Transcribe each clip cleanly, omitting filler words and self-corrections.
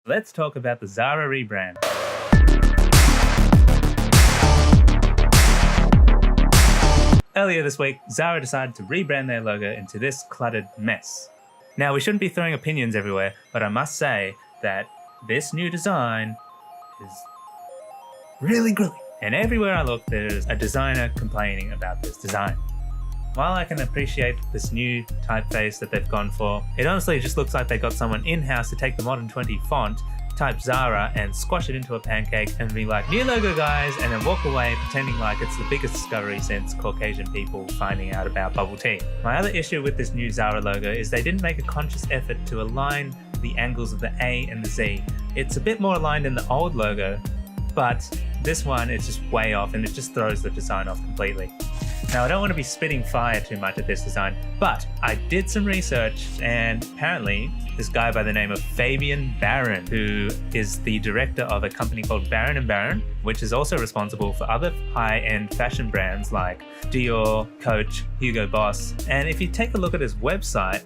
Let's talk about the Zara rebrand. Earlier this week, Zara decided to rebrand their logo into this cluttered mess. Now, we shouldn't be throwing opinions everywhere, but I must say that this new design is really grilling. And everywhere I look, there's a designer complaining about this design. While I can appreciate this new typeface that they've gone for, it honestly just looks like they got someone in-house to take the Modern 20 font, type Zara, and squash it into a pancake and be like, new logo guys, and then walk away pretending like it's the biggest discovery since Caucasian people finding out about bubble tea. My other issue with this new Zara logo is they didn't make a conscious effort to align the angles of the A and the Z. It's a bit more aligned in the old logo, but this one, it's just way off and it just throws the design off completely. Now, I don't want to be spitting fire too much at this design, but I did some research and apparently this guy by the name of Fabian Baron, who is the director of a company called Baron & Baron, which is also responsible for other high-end fashion brands like Dior, Coach, Hugo Boss. And if you take a look at his website,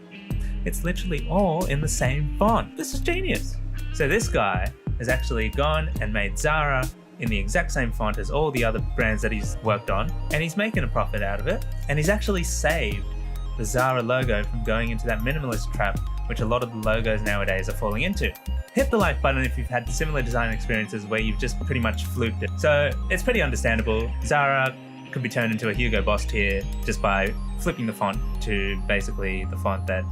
it's literally all in the same font. This is genius. So this guy has actually gone and made Zara in the exact same font as all the other brands that he's worked on, and he's making a profit out of it. And he's actually saved the Zara logo from going into that minimalist trap, which a lot of the logos nowadays are falling into. Hit the like button if you've had similar design experiences where you've just pretty much fluked it. So it's pretty understandable. Zara could be turned into a Hugo Boss tier just by flipping the font to basically the font that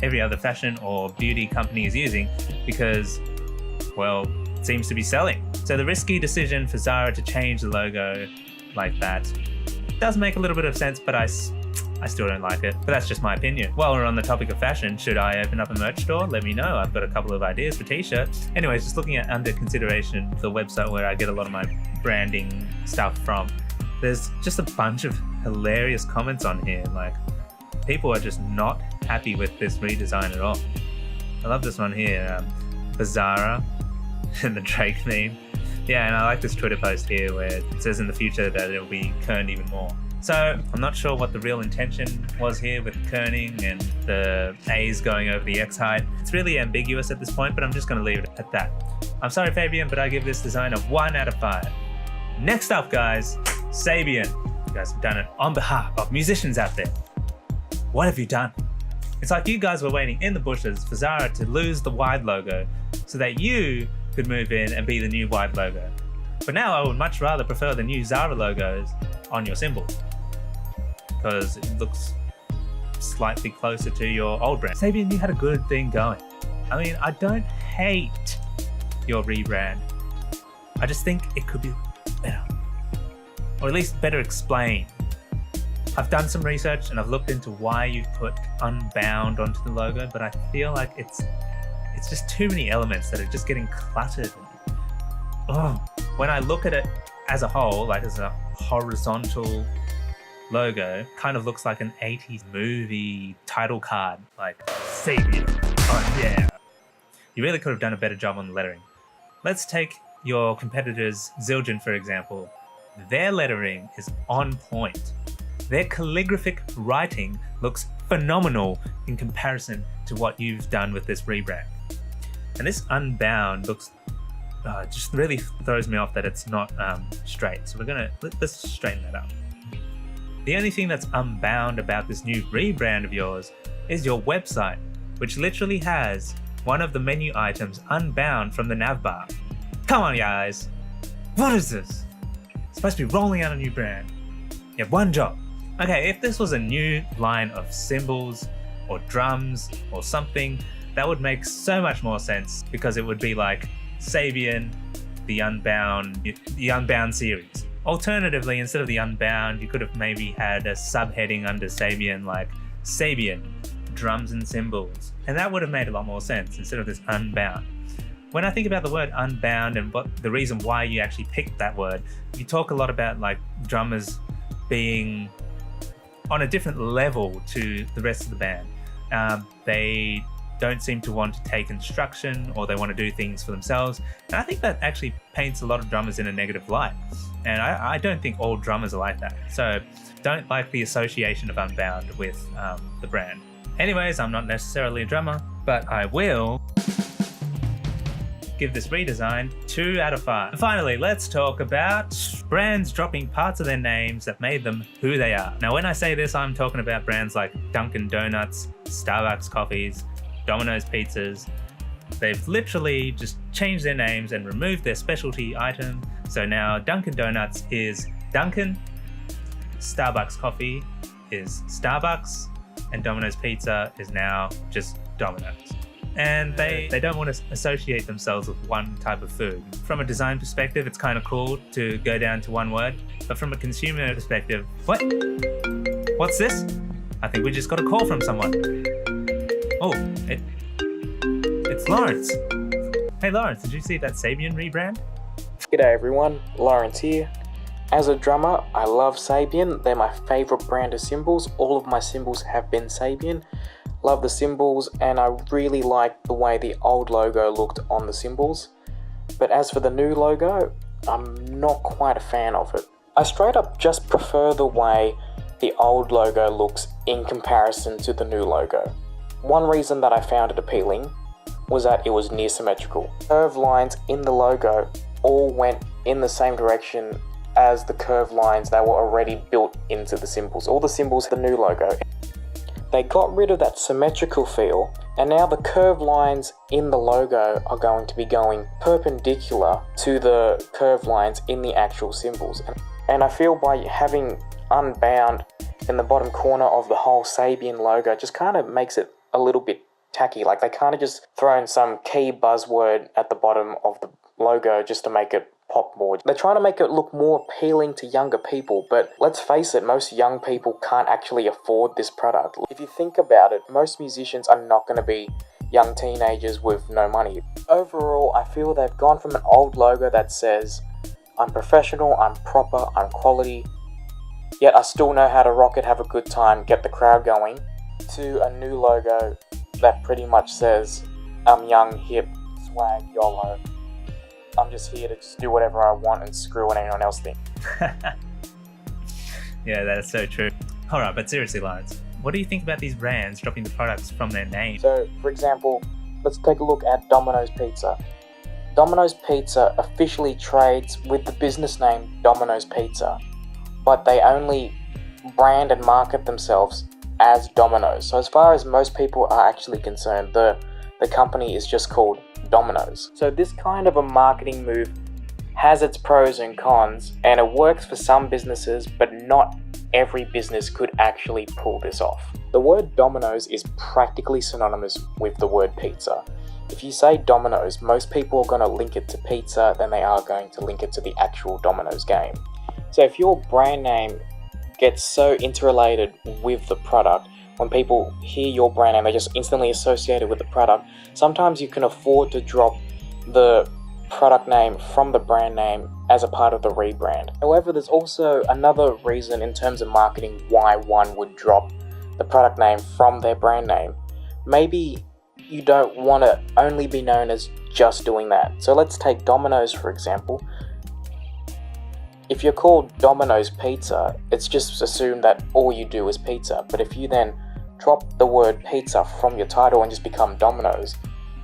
every other fashion or beauty company is using because, well, it seems to be selling. So the risky decision for Zara to change the logo like that does make a little bit of sense, but I still don't like it. But that's just my opinion. While we're on the topic of fashion, should I open up a merch store? Let me know. I've got a couple of ideas for t-shirts. Anyways, just looking at under consideration, the website where I get a lot of my branding stuff from, there's just a bunch of hilarious comments on here. Like, people are just not happy with this redesign at all. I love this one here, for Zara and the Drake meme. Yeah, and I like this Twitter post here where it says in the future that it'll be kerned even more. So I'm not sure what the real intention was here with kerning and the A's going over the X height. It's really ambiguous at this point, but I'm just going to leave it at that. I'm sorry, Fabian, but I give this design a 1 out of 5. Next up, guys, Sabian. You guys have done it on behalf of musicians out there. What have you done? It's like you guys were waiting in the bushes for Zara to lose the wide logo so that you could move in and be the new wide logo. But now I would much rather prefer the new Zara logos on your symbol because it looks slightly closer to your old brand. Sabian, you had a good thing going. I mean, I don't hate your rebrand. I just think it could be better, or at least better explained. I've done some research and I've looked into why you've put unbound onto the logo, but I feel like it's just too many elements that are just getting cluttered. Oh, when I look at it as a whole, like as a horizontal logo, kind of looks like an 80s movie title card, like Sabian. Oh yeah. You really could have done a better job on the lettering. Let's take your competitors, Zildjian, for example. Their lettering is on point. Their calligraphic writing looks phenomenal in comparison to what you've done with this rebrand. And this unbound looks, just really throws me off that it's not straight. So let's straighten that up. The only thing that's unbound about this new rebrand of yours is your website, which literally has one of the menu items unbound from the nav bar. Come on, guys. What is this? It's supposed to be rolling out a new brand. You have one job. Okay, if this was a new line of cymbals or drums or something, that would make so much more sense because it would be like Sabian, the Unbound series. Alternatively, instead of the Unbound, you could have maybe had a subheading under Sabian like Sabian, drums and cymbals. And that would have made a lot more sense instead of this Unbound. When I think about the word unbound and what the reason why you actually picked that word, you talk a lot about like drummers being on a different level to the rest of the band. They don't seem to want to take instruction or they want to do things for themselves. And I think that actually paints a lot of drummers in a negative light. And I don't think all drummers are like that. So don't like the association of Unbound with the brand. Anyways, I'm not necessarily a drummer, but I will give this redesign 2 out of 5. And finally, let's talk about brands dropping parts of their names that made them who they are. Now, when I say this, I'm talking about brands like Dunkin Donuts, Starbucks coffees, Domino's pizzas. They've literally just changed their names and removed their specialty item. So now Dunkin Donuts is Dunkin, Starbucks coffee is Starbucks, and Domino's pizza is now just Domino's. And they don't want to associate themselves with one type of food. From a design perspective, it's kind of cool to go down to one word, but from a consumer perspective, what? What's this? I think we just got a call from someone. Oh, it's Lawrence. Hey Lawrence, did you see that Sabian rebrand? G'day everyone, Lawrence here. As a drummer, I love Sabian. They're my favourite brand of cymbals. All of my cymbals have been Sabian. Love the cymbals, and I really like the way the old logo looked on the cymbals. But as for the new logo, I'm not quite a fan of it. I straight up just prefer the way the old logo looks in comparison to the new logo. One reason that I found it appealing was that it was near symmetrical. Curved lines in the logo all went in the same direction as the curved lines that were already built into the symbols. All the symbols, the new logo. They got rid of that symmetrical feel, and now the curved lines in the logo are going to be going perpendicular to the curved lines in the actual symbols. And I feel by having unbound in the bottom corner of the whole Sabian logo just kind of makes it a little bit tacky. Like they kind of just thrown some key buzzword at the bottom of the logo just to make it pop more. They're trying to make it look more appealing to younger people, but let's face it, most young people can't actually afford this product. If you think about it, most musicians are not going to be young teenagers with no money. Overall, I feel they've gone from an old logo that says, I'm professional, I'm proper, I'm quality, yet I still know how to rock it, have a good time, get the crowd going, to a new logo that pretty much says, I'm young, hip, swag, YOLO. I'm just here to just do whatever I want and screw what anyone else thinks. Yeah, that's so true. Alright, but seriously, Lawrence, what do you think about these brands dropping the products from their name? So, for example, let's take a look at Domino's Pizza. Domino's Pizza officially trades with the business name Domino's Pizza, but they only brand and market themselves as Domino's. So as far as most people are actually concerned, the company is just called Domino's. So this kind of a marketing move has its pros and cons, and it works for some businesses, but not every business could actually pull this off. The word Domino's is practically synonymous with the word pizza. If you say Domino's, most people are going to link it to pizza than they are going to link it to the actual Domino's game. So if your brand name gets so interrelated with the product, when people hear your brand name, they just instantly associate it with the product. Sometimes you can afford to drop the product name from the brand name as a part of the rebrand. However, there's also another reason in terms of marketing why one would drop the product name from their brand name. Maybe you don't want to only be known as just doing that. So let's take Domino's for example. If you're called Domino's Pizza, it's just assumed that all you do is pizza. But if you then drop the word pizza from your title and just become Domino's,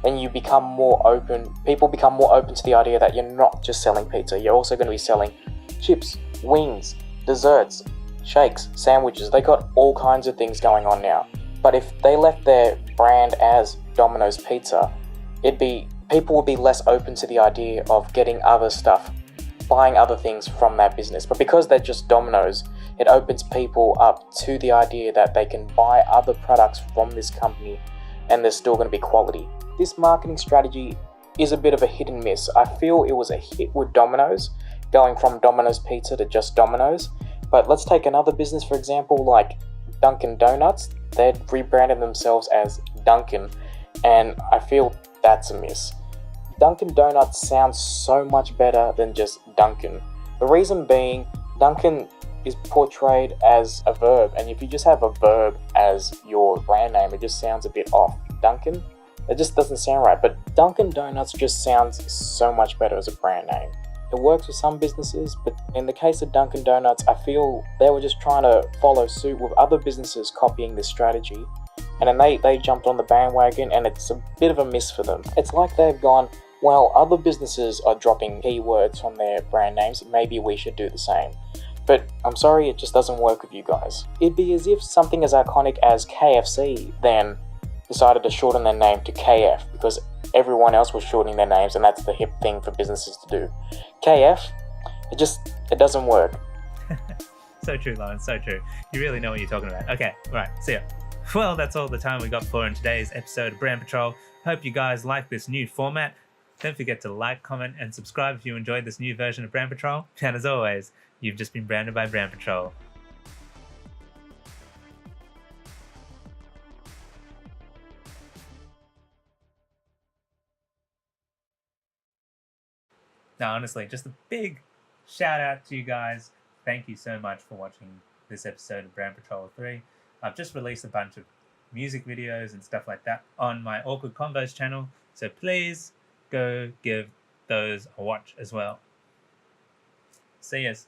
then you become more open. People become more open to the idea that you're not just selling pizza. You're also going to be selling chips, wings, desserts, shakes, sandwiches. They got all kinds of things going on now. But if they left their brand as Domino's Pizza, people would be less open to the idea of getting other stuff, buying other things from that business. But because they're just Domino's, it opens people up to the idea that they can buy other products from this company and there's still going to be quality. This marketing strategy is a bit of a hit and miss. I feel it was a hit with Domino's, going from Domino's Pizza to just Domino's. But let's take another business, for example, like Dunkin Donuts. They'd rebranded themselves as Dunkin, and I feel that's a miss. Dunkin Donuts sounds so much better than just Dunkin. The reason being, Dunkin is portrayed as a verb, and if you just have a verb as your brand name, it just sounds a bit off. Dunkin, it just doesn't sound right, but Dunkin Donuts just sounds so much better as a brand name. It works with some businesses, but in the case of Dunkin Donuts, I feel they were just trying to follow suit with other businesses copying this strategy, and then they jumped on the bandwagon, and it's a bit of a miss for them. It's like they've gone, While other businesses are dropping keywords from their brand names, maybe we should do the same. But I'm sorry, it just doesn't work with you guys. It'd be as if something as iconic as KFC then decided to shorten their name to KF because everyone else was shortening their names and that's the hip thing for businesses to do. KF, it doesn't work. So true, Lawrence, so true. You really know what you're talking about. Okay, right, see ya. Well, that's all the time we got for in today's episode of Brand Patrol. Hope you guys like this new format. Don't forget to like, comment, and subscribe if you enjoyed this new version of Brand Patrol. And as always, you've just been branded by Brand Patrol. Now, honestly, just a big shout out to you guys. Thank you so much for watching this episode of Brand Patrol 3. I've just released a bunch of music videos and stuff like that on my Awkward Convos channel, so please go give those a watch as well. See yous.